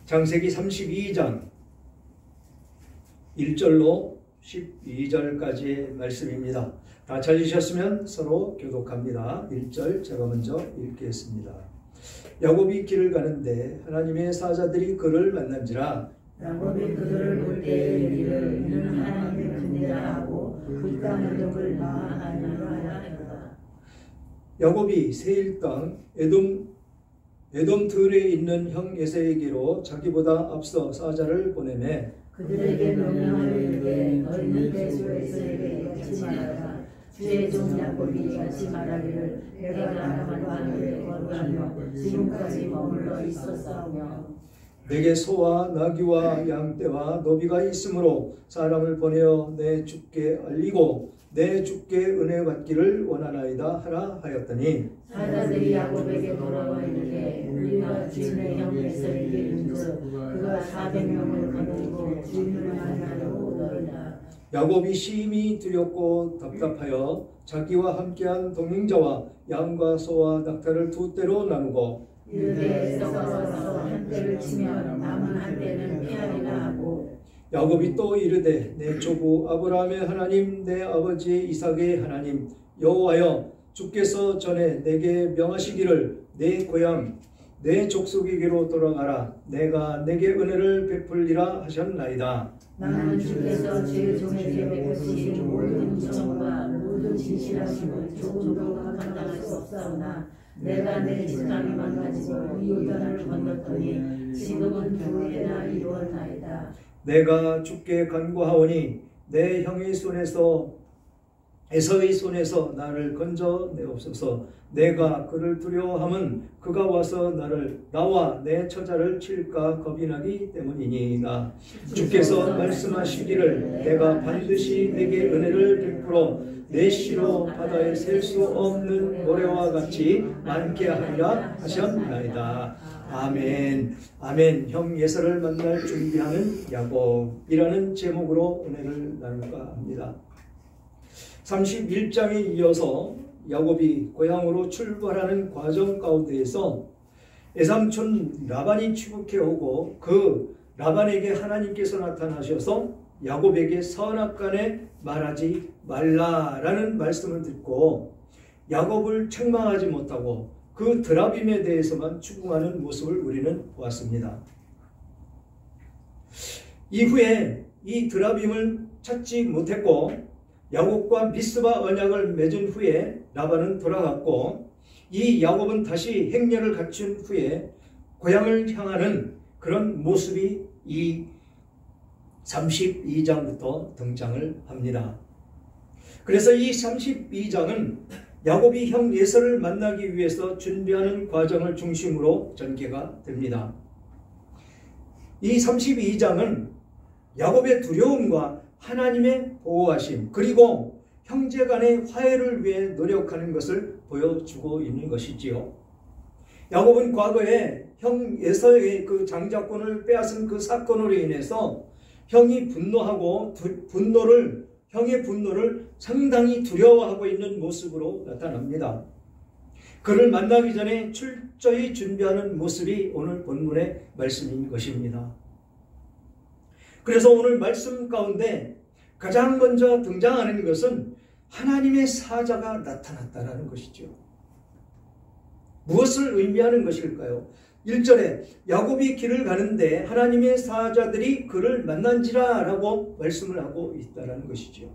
창세기 32장 1절로 12절까지의 말씀입니다. 다 찾으셨으면 서로 교독합니다. 1절 제가 먼저 읽겠습니다. 야곱이 길을 가는데 하나님의 사자들이 그를 만난지라. 야곱이 그들을 볼 때에 이르기를 이는 하나님의 은혜라 하고 그 땅의 덕을 마하니라 하였다. 야곱이 세일 땅 에돔 들에 있는 형 에서에게로 자기보다 앞서 사자를 보내매 그들에게 명령하되 너희는 대수 에서에게 같이 말하라. 주의 종 야곱이 같이 말하기를 내가 나라만과 함께 거룩하며 지금까지 머물러 있었사오며 내게 소와 나귀와 양떼와 노비가 있으므로 사람을 보내어 내 주께 알리고 내 주께 은혜 받기를 원하나이다 하라 하였더니 사자들이 야곱에게 돌아와 이르되 우리가 주인의 형 에서에게 이른즉 그가 400명을 거느리고 주인을 만나러 오더이다. 야곱이 심히 두렵고 답답하여 자기와 함께한 동행자와 양과 소와 낙타를 두 떼로 나누고 이르되 썩어서 한 떼를 치면 남은 한 떼는 피하리라 하고 야곱이 또 이르되 내 조부 아브라함의 하나님 내 아버지 이삭의 하나님 여호와여 주께서 전에 내게 명하시기를 내 고향 내 족속에게로 돌아가라 내가 내게 은혜를 베풀리라 하셨나이다. 나는 주께서 제 종에게 베푸신 모든 정과 모든 진실하심을 조금도 감당할 수 없사오나 내가 내 직함이 망가지고 이 요단을 건넜더니 지금은 두 해나 이루었나이다. 내가 주께 간구하오니 내 형의 손에서 에서의 손에서 나를 건져내옵소서. 내가 그를 두려워함은 그가 와서 나와 내 처자를 칠까 겁이 나기 때문이니이다. 주께서 말씀하시기를 내가 반드시 내게 은혜를 베풀어 내 시로 바다에 셀 수 없는 모래와 같이 많게 하리라 하셨나이다. 아멘. 아멘. 형 예서를 만날 준비하는 야곱이라는 제목으로 은혜를 나눌까 합니다. 31장에 이어서 야곱이 고향으로 출발하는 과정 가운데에서 애삼촌 라반이 추국해 오고 그 라반에게 하나님께서 나타나셔서 야곱에게 선악간에 말하지 말라라는 말씀을 듣고 야곱을 책망하지 못하고 그 드라빔에 대해서만 추궁하는 모습을 우리는 보았습니다. 이후에 이 드라빔을 찾지 못했고 야곱과 미스바 언약을 맺은 후에 라반은 돌아갔고 이 야곱은 다시 행렬을 갖춘 후에 고향을 향하는 그런 모습이 이 32장부터 등장을 합니다. 그래서 이 32장은 야곱이 형 예서를 만나기 위해서 준비하는 과정을 중심으로 전개가 됩니다. 이 32장은 야곱의 두려움과 하나님의 보호하심 그리고 형제 간의 화해를 위해 노력하는 것을 보여주고 있는 것이지요. 야곱은 과거에 형 에서의 그 장자권을 빼앗은 그 사건으로 인해서 형이 분노하고 형의 분노를 상당히 두려워하고 있는 모습으로 나타납니다. 그를 만나기 전에 철저히 준비하는 모습이 오늘 본문의 말씀인 것입니다. 그래서 오늘 말씀 가운데 가장 먼저 등장하는 것은 하나님의 사자가 나타났다는 것이죠. 무엇을 의미하는 것일까요? 1절에 야곱이 길을 가는데 하나님의 사자들이 그를 만난지라 라고 말씀을 하고 있다는 것이죠.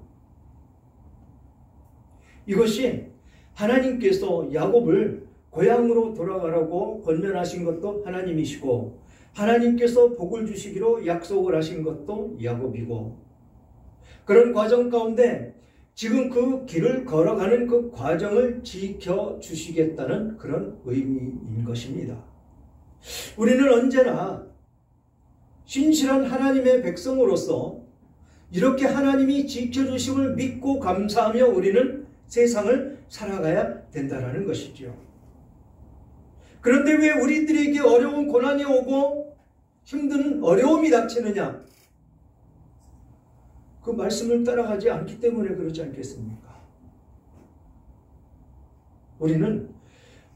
이것이 하나님께서 야곱을 고향으로 돌아가라고 권면하신 것도 하나님이시고 하나님께서 복을 주시기로 약속을 하신 것도 야곱이고 그런 과정 가운데 지금 그 길을 걸어가는 그 과정을 지켜주시겠다는 그런 의미인 것입니다. 우리는 언제나 신실한 하나님의 백성으로서 이렇게 하나님이 지켜주심을 믿고 감사하며 우리는 세상을 살아가야 된다는 것이죠. 그런데 왜 우리들에게 어려운 고난이 오고 힘든 어려움이 닥치느냐? 그 말씀을 따라가지 않기 때문에 그렇지 않겠습니까? 우리는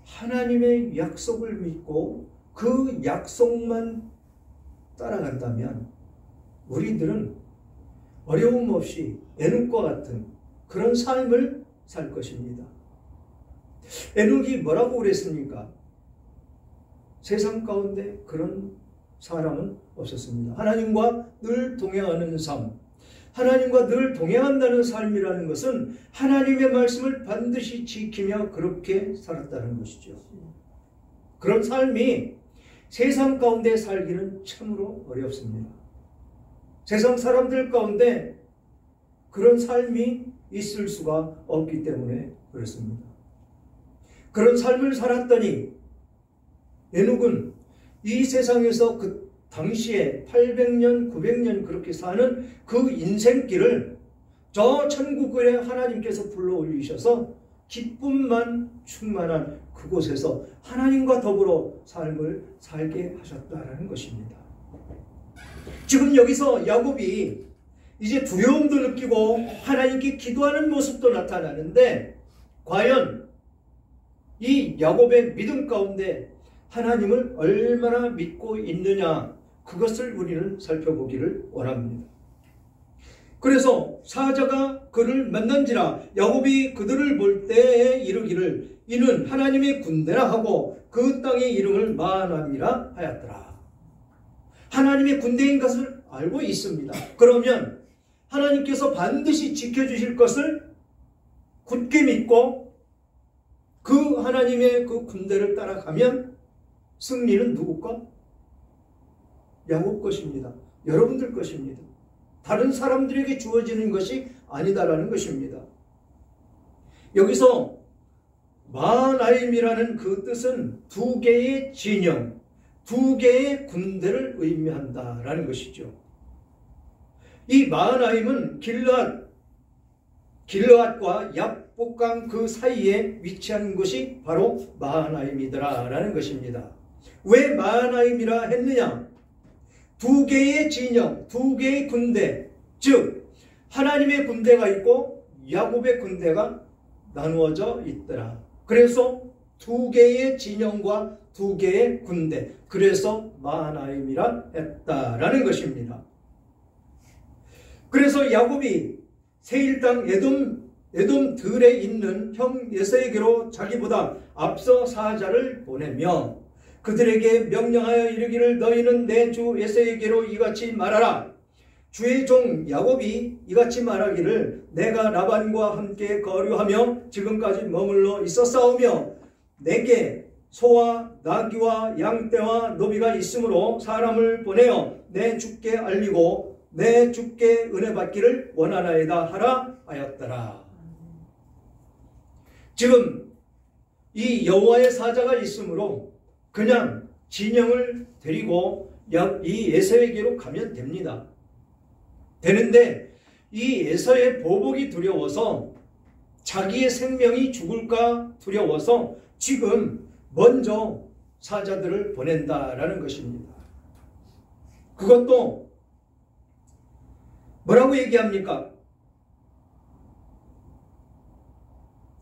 하나님의 약속을 믿고 그 약속만 따라간다면 우리들은 어려움 없이 에녹과 같은 그런 삶을 살 것입니다. 에녹이 뭐라고 그랬습니까? 세상 가운데 그런 사람은 없었습니다. 하나님과 늘 동행하는 삶, 하나님과 늘 동행한다는 삶이라는 것은 하나님의 말씀을 반드시 지키며 그렇게 살았다는 것이죠. 그런 삶이 세상 가운데 살기는 참으로 어렵습니다. 세상 사람들 가운데 그런 삶이 있을 수가 없기 때문에 그렇습니다. 그런 삶을 살았더니 에녹은 이 세상에서 그 당시에 800년, 900년 그렇게 사는 그 인생길을 저 천국에 하나님께서 불러올리셔서 기쁨만 충만한 그곳에서 하나님과 더불어 삶을 살게 하셨다는 것입니다. 지금 여기서 야곱이 이제 두려움도 느끼고 하나님께 기도하는 모습도 나타나는데 과연 이 야곱의 믿음 가운데 하나님을 얼마나 믿고 있느냐, 그것을 우리는 살펴보기를 원합니다. 그래서 사자가 그를 만난지라 야곱이 그들을 볼 때에 이르기를 이는 하나님의 군대라 하고 그 땅의 이름을 마하나임이라 하였더라. 하나님의 군대인 것을 알고 있습니다. 그러면 하나님께서 반드시 지켜주실 것을 굳게 믿고 그 하나님의 그 군대를 따라가면 승리는 누구 것? 야곱 것입니다. 여러분들 것입니다. 다른 사람들에게 주어지는 것이 아니다라는 것입니다. 여기서 마하나임이라는 그 뜻은 두 개의 진영, 두 개의 군대를 의미한다라는 것이죠. 이 마하나임은 길르앗과 야복강 그 사이에 위치한 곳이 바로 마하나임이더라라는 것입니다. 왜 마하나임이라 했느냐? 두 개의 진영, 두 개의 군대, 즉 하나님의 군대가 있고 야곱의 군대가 나누어져 있더라. 그래서 두 개의 진영과 두 개의 군대, 그래서 마하나임이라 했다라는 것입니다. 그래서 야곱이 세일 땅 에돔 들에 있는 형 에서에게로 자기보다 앞서 사자를 보내며 그들에게 명령하여 이르기를 너희는 내 주 에서에게로 이같이 말하라. 주의 종 야곱이 이같이 말하기를 내가 라반과 함께 거류하며 지금까지 머물러 있었사오며 내게 소와 나귀와 양떼와 노비가 있으므로 사람을 보내어 내 주께 알리고 내 주께 은혜 받기를 원하나이다 하라 하였더라. 지금 이 여호와의 사자가 있으므로 그냥 진영을 데리고 이 에서에게로 가면 됩니다. 되는데 이 에서의 보복이 두려워서 자기의 생명이 죽을까 두려워서 지금 먼저 사자들을 보낸다라는 것입니다. 그것도 뭐라고 얘기합니까?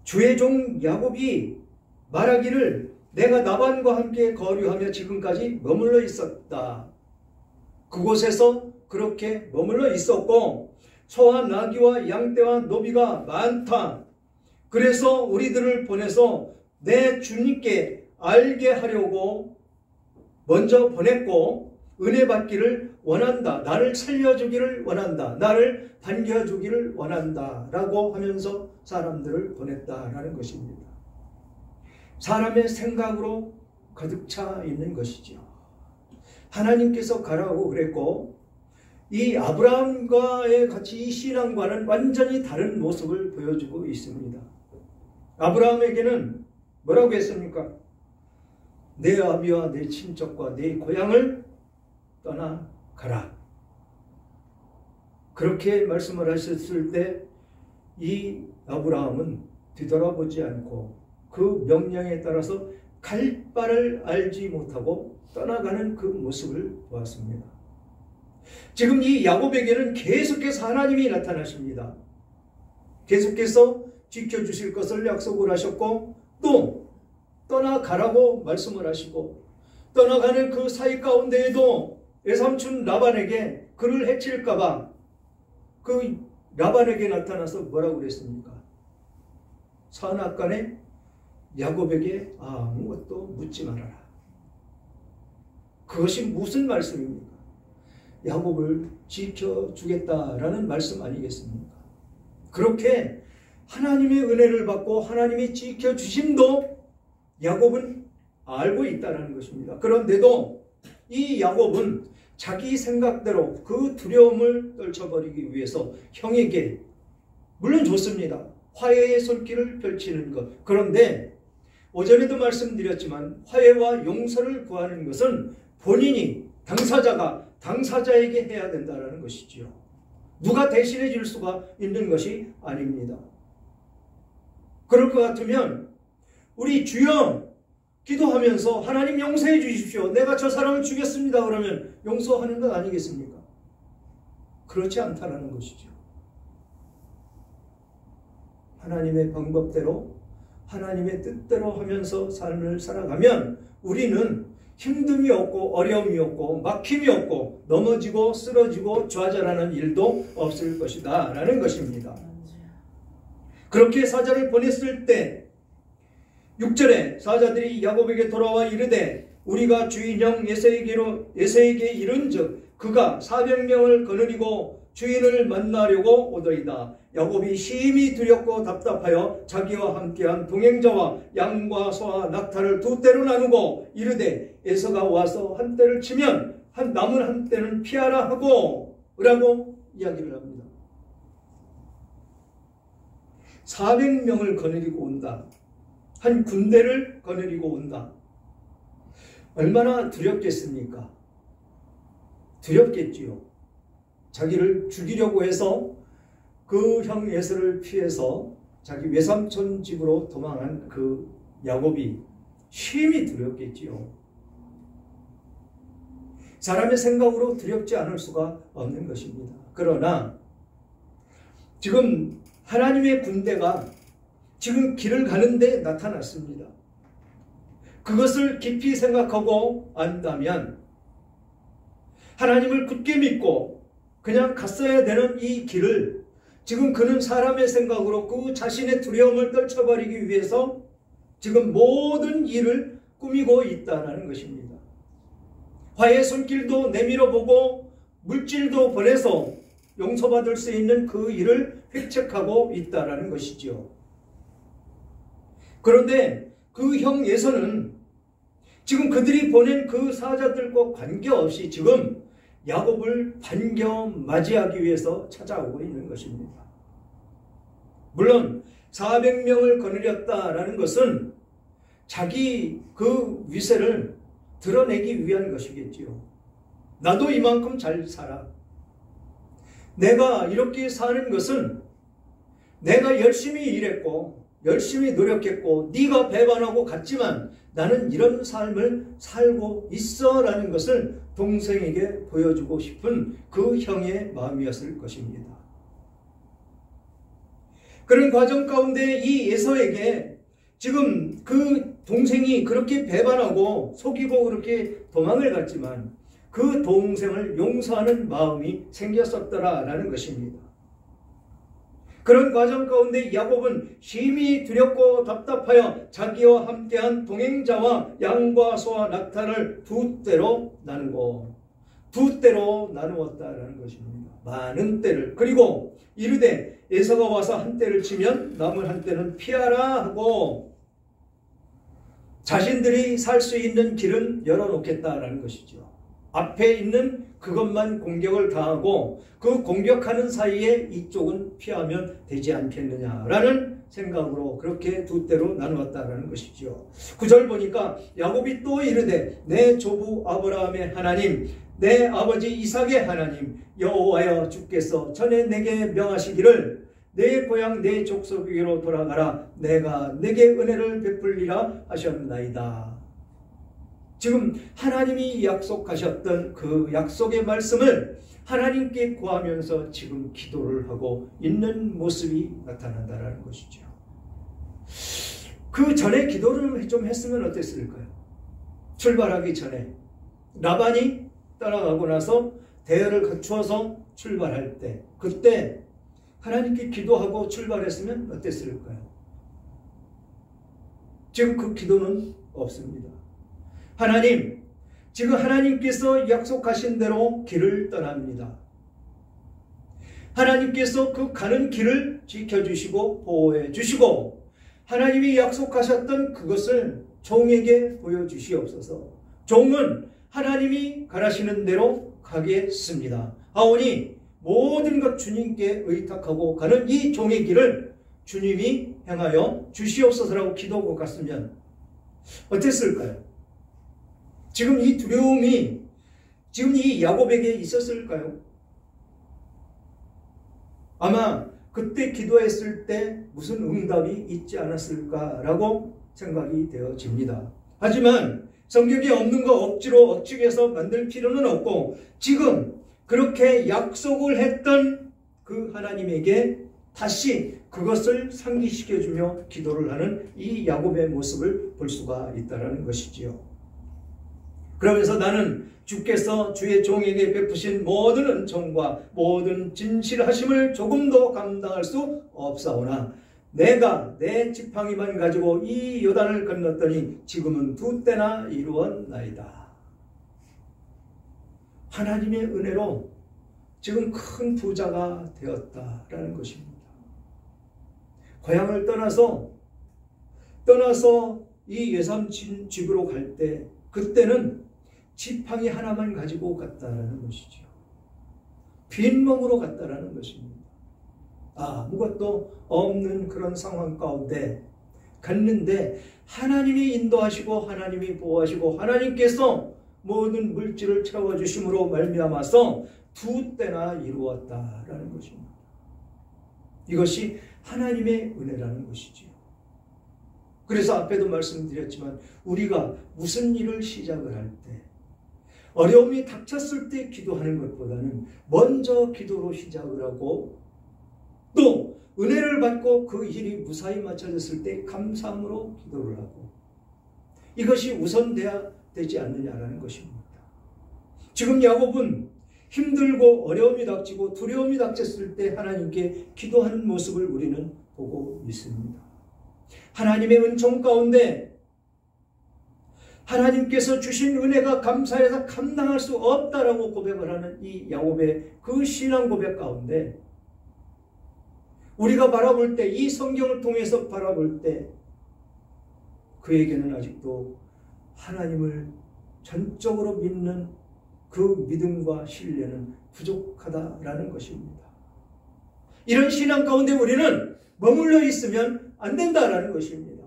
주의 종 야곱이 말하기를 내가 라반과 함께 거류하며 지금까지 머물러 있었다. 그곳에서 그렇게 머물러 있었고 소와 나귀와 양떼와 노비가 많다. 그래서 우리들을 보내서 내 주님께 알게 하려고 먼저 보냈고 은혜 받기를 원한다. 나를 살려주기를 원한다. 나를 반겨주기를 원한다. 라고 하면서 사람들을 보냈다라는 것입니다. 사람의 생각으로 가득 차 있는 것이죠. 하나님께서 가라고 그랬고 이 아브라함과의 같이 이 신앙과는 완전히 다른 모습을 보여주고 있습니다. 아브라함에게는 뭐라고 했습니까? 내 아비와 내 친척과 내 고향을 떠나가라. 그렇게 말씀을 하셨을 때 이 아브라함은 뒤돌아보지 않고 그 명령에 따라서 갈 바를 알지 못하고 떠나가는 그 모습을 보았습니다. 지금 이 야곱에게는 계속해서 하나님이 나타나십니다. 계속해서 지켜주실 것을 약속을 하셨고 또 떠나가라고 말씀을 하시고 떠나가는 그 사이 가운데에도 외삼촌 라반에게 그를 해칠까봐 그 라반에게 나타나서 뭐라고 그랬습니까? 사납간에 야곱에게 아무것도 묻지 말아라. 그것이 무슨 말씀입니까? 야곱을 지켜주겠다라는 말씀 아니겠습니까? 그렇게 하나님의 은혜를 받고 하나님이 지켜주심도 야곱은 알고 있다는 것입니다. 그런데도 이 야곱은 자기 생각대로 그 두려움을 떨쳐버리기 위해서 형에게, 물론 좋습니다, 화해의 손길을 펼치는 것. 그런데 오전에도 말씀드렸지만 화해와 용서를 구하는 것은 본인이, 당사자가 당사자에게 해야 된다는 것이지요. 누가 대신해 줄 수가 있는 것이 아닙니다. 그럴 것 같으면 우리 주여 기도하면서 하나님 용서해 주십시오, 내가 저 사람을 죽였습니다, 그러면 용서하는 것 아니겠습니까? 그렇지 않다는 것이죠. 하나님의 방법대로 하나님의 뜻대로 하면서 삶을 살아가면 우리는 힘듦이 없고 어려움이 없고 막힘이 없고 넘어지고 쓰러지고 좌절하는 일도 없을 것이다 라는 것입니다. 그렇게 사자를 보냈을 때 6절에 사자들이 야곱에게 돌아와 이르되 우리가 주인 형 에서에게 이른즉 그가 400명을 거느리고 주인을 만나려고 오더이다. 야곱이 심히 두렵고 답답하여 자기와 함께한 동행자와 양과 소와 낙타를 두 떼로 나누고 이르되 에서가 와서 한 떼를 치면 남은 한 떼는 피하라 하고 라고 이야기를 합니다. 400명을 거느리고 온다. 한 군대를 거느리고 온다. 얼마나 두렵겠습니까? 두렵겠지요. 자기를 죽이려고 해서 그 형 에서를 피해서 자기 외삼촌 집으로 도망한 그 야곱이 심히 두렵겠지요. 사람의 생각으로 두렵지 않을 수가 없는 것입니다. 그러나 지금 하나님의 군대가 지금 길을 가는데 나타났습니다. 그것을 깊이 생각하고 안다면 하나님을 굳게 믿고 그냥 갔어야 되는 이 길을 지금 그는 사람의 생각으로 그 자신의 두려움을 떨쳐버리기 위해서 지금 모든 일을 꾸미고 있다는 것입니다. 화해의 손길도 내밀어 보고 물질도 보내서 용서받을 수 있는 그 일을 획책하고 있다는 것이죠. 그런데 그 형 에서는 지금 그들이 보낸 그 사자들과 관계없이 지금 야곱을 반겨 맞이하기 위해서 찾아오고 있는 것입니다. 물론 400명을 거느렸다라는 것은 자기 그 위세를 드러내기 위한 것이겠지요. 나도 이만큼 잘 살아. 내가 이렇게 사는 것은 내가 열심히 일했고 열심히 노력했고 네가 배반하고 갔지만 나는 이런 삶을 살고 있어 라는 것을 동생에게 보여주고 싶은 그 형의 마음이었을 것입니다. 그런 과정 가운데 이 에서에게 지금 그 동생이 그렇게 배반하고 속이고 그렇게 도망을 갔지만 그 동생을 용서하는 마음이 생겼었더라라는 것입니다. 그런 과정 가운데 야곱은 심히 두렵고 답답하여 자기와 함께한 동행자와 양과 소와 낙타를 두 떼로 나누었다라는 것입니다. 많은 떼를. 그리고 이르되 에서가 와서 한 떼를 치면 남은 한 떼는 피하라 하고 자신들이 살 수 있는 길은 열어놓겠다라는 것이죠. 앞에 있는 그것만 공격을 가하고 그 공격하는 사이에 이쪽은 피하면 되지 않겠느냐라는 생각으로 그렇게 두 떼로 나누었다라는 것이죠. 9절 보니까 야곱이 또 이르되 내 조부 아브라함의 하나님 내 아버지 이삭의 하나님 여호와여 주께서 전에 내게 명하시기를 내 고향 내 족속에게로 돌아가라 내가 내게 은혜를 베풀리라 하셨나이다. 지금 하나님이 약속하셨던 그 약속의 말씀을 하나님께 구하면서 지금 기도를 하고 있는 모습이 나타난다는 것이죠. 그 전에 기도를 좀 했으면 어땠을까요? 출발하기 전에 라반이 떠나가고 나서 대열을 갖추어서 출발할 때, 그때 하나님께 기도하고 출발했으면 어땠을까요? 지금 그 기도는 없습니다. 하나님, 지금 하나님께서 약속하신 대로 길을 떠납니다. 하나님께서 그 가는 길을 지켜주시고 보호해 주시고 하나님이 약속하셨던 그것을 종에게 보여주시옵소서. 종은 하나님이 가라시는 대로 가겠습니다. 하오니 모든 것 주님께 의탁하고 가는 이 종의 길을 주님이 행하여 주시옵소서라고 기도하고 갔으면 어땠을까요? 지금 이 두려움이 지금 이 야곱에게 있었을까요? 아마 그때 기도했을 때 무슨 응답이 있지 않았을까라고 생각이 되어집니다. 하지만 성경에 없는 거 억지로 억측해서 만들 필요는 없고 지금 그렇게 약속을 했던 그 하나님에게 다시 그것을 상기시켜주며 기도를 하는 이 야곱의 모습을 볼 수가 있다는 것이지요. 그러면서 나는 주께서 주의 종에게 베푸신 모든 은총과 모든 진실하심을 조금도 감당할 수 없사오나 내가 내 지팡이만 가지고 이 요단을 건넜더니 지금은 2때나 이루었나이다. 하나님의 은혜로 지금 큰 부자가 되었다라는 것입니다. 고향을 떠나서 이 예산 집으로 갈 때 그때는 지팡이 하나만 가지고 갔다라는 것이죠. 빈몸으로 갔다라는 것입니다. 아무것도 없는 그런 상황 가운데 갔는데 하나님이 인도하시고 하나님이 보호하시고 하나님께서 모든 물질을 채워주심으로 말미암아서 2때나 이루었다라는 것입니다. 이것이 하나님의 은혜라는 것이지요. 그래서 앞에도 말씀드렸지만 우리가 무슨 일을 시작을 할 때 어려움이 닥쳤을 때 기도하는 것보다는 먼저 기도로 시작을 하고 또 은혜를 받고 그 일이 무사히 맞춰졌을 때 감사함으로 기도를 하고 이것이 우선돼야 되지 않느냐라는 것입니다. 지금 야곱은 힘들고 어려움이 닥치고 두려움이 닥쳤을 때 하나님께 기도하는 모습을 우리는 보고 있습니다. 하나님의 은총 가운데 하나님께서 주신 은혜가 감사해서 감당할 수 없다라고 고백을 하는 이 야곱의 그 신앙 고백 가운데 우리가 바라볼 때, 이 성경을 통해서 바라볼 때 그에게는 아직도 하나님을 전적으로 믿는 그 믿음과 신뢰는 부족하다라는 것입니다. 이런 신앙 가운데 우리는 머물러 있으면 안 된다라는 것입니다.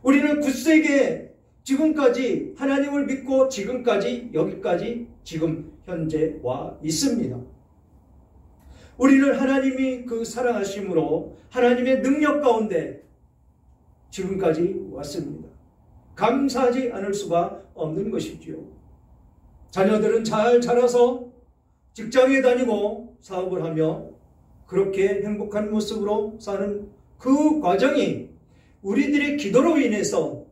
우리는 굳세게 지금까지 하나님을 믿고 지금까지 여기까지 지금 현재 와 있습니다. 우리는 하나님이 그 사랑하심으로 하나님의 능력 가운데 지금까지 왔습니다. 감사하지 않을 수가 없는 것이지요. 자녀들은 잘 자라서 직장에 다니고 사업을 하며 그렇게 행복한 모습으로 사는 그 과정이 우리들의 기도로 인해서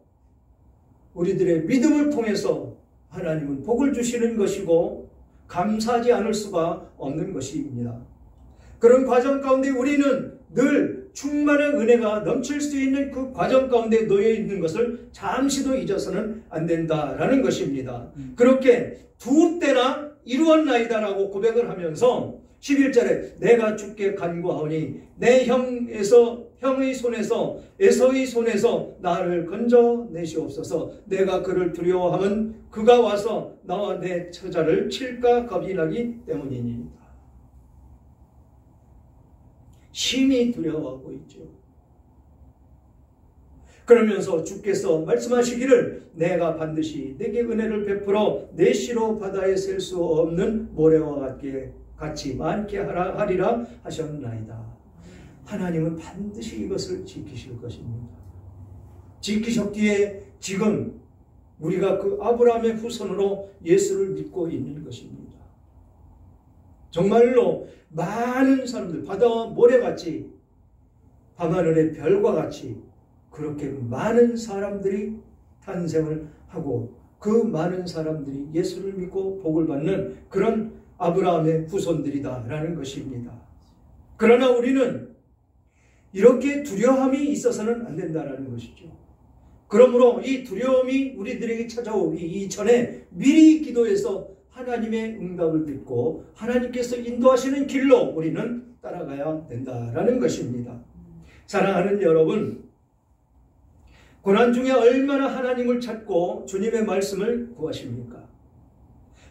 우리들의 믿음을 통해서 하나님은 복을 주시는 것이고 감사하지 않을 수가 없는 것입니다. 그런 과정 가운데 우리는 늘 충만한 은혜가 넘칠 수 있는 그 과정 가운데 놓여 있는 것을 잠시도 잊어서는 안 된다라는 것입니다. 그렇게 2때나 이루었나이다라고 고백을 하면서 11절에 내가 주께 간구하오니 내 형의 손에서 에서의 손에서 나를 건져내시옵소서. 내가 그를 두려워하면 그가 와서 나와 내 처자를 칠까 겁이 나기 때문이니이다. 심히 두려워하고 있죠. 그러면서 주께서 말씀하시기를 내가 반드시 내게 은혜를 베풀어 내 시로 바다에 셀 수 없는 모래와 같이 많게 하리라 하셨나이다. 하나님은 반드시 이것을 지키실 것입니다. 지키셨기에 지금 우리가 그 아브라함의 후손으로 예수를 믿고 있는 것입니다. 정말로 많은 사람들, 바다와 모래같이 밤하늘의 별과 같이 그렇게 많은 사람들이 탄생을 하고 그 많은 사람들이 예수를 믿고 복을 받는 그런 아브라함의 후손들이다라는 것입니다. 그러나 우리는 이렇게 두려움이 있어서는 안 된다라는 것이죠. 그러므로 이 두려움이 우리들에게 찾아오기 이전에 미리 기도해서 하나님의 응답을 듣고 하나님께서 인도하시는 길로 우리는 따라가야 된다라는 것입니다. 사랑하는 여러분, 고난 중에 얼마나 하나님을 찾고 주님의 말씀을 구하십니까?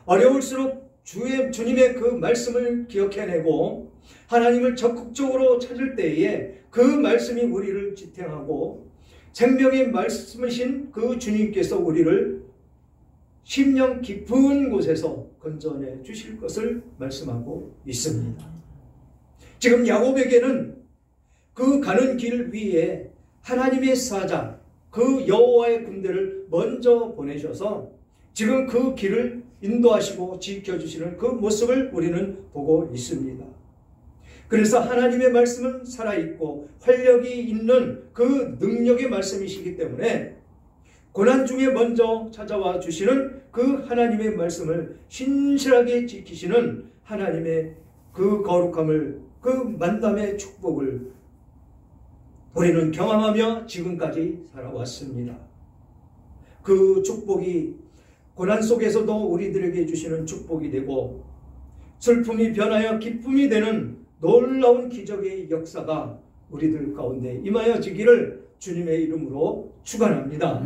어려울수록 주님의 그 말씀을 기억해내고 하나님을 적극적으로 찾을 때에 그 말씀이 우리를 지탱하고 생명의 말씀이신 그 주님께서 우리를 심령 깊은 곳에서 건져내 주실 것을 말씀하고 있습니다. 지금 야곱에게는 그 가는 길 위에 하나님의 사자, 그 여호와의 군대를 먼저 보내셔서 지금 그 길을 인도하시고 지켜주시는 그 모습을 우리는 보고 있습니다. 그래서 하나님의 말씀은 살아있고 활력이 있는 그 능력의 말씀이시기 때문에 고난 중에 먼저 찾아와 주시는 그 하나님의 말씀을 신실하게 지키시는 하나님의 그 거룩함을, 그 만남의 축복을 우리는 경험하며 지금까지 살아왔습니다. 그 축복이 고난 속에서도 우리들에게 주시는 축복이 되고 슬픔이 변하여 기쁨이 되는 놀라운 기적의 역사가 우리들 가운데 임하여지기를 주님의 이름으로 축원합니다.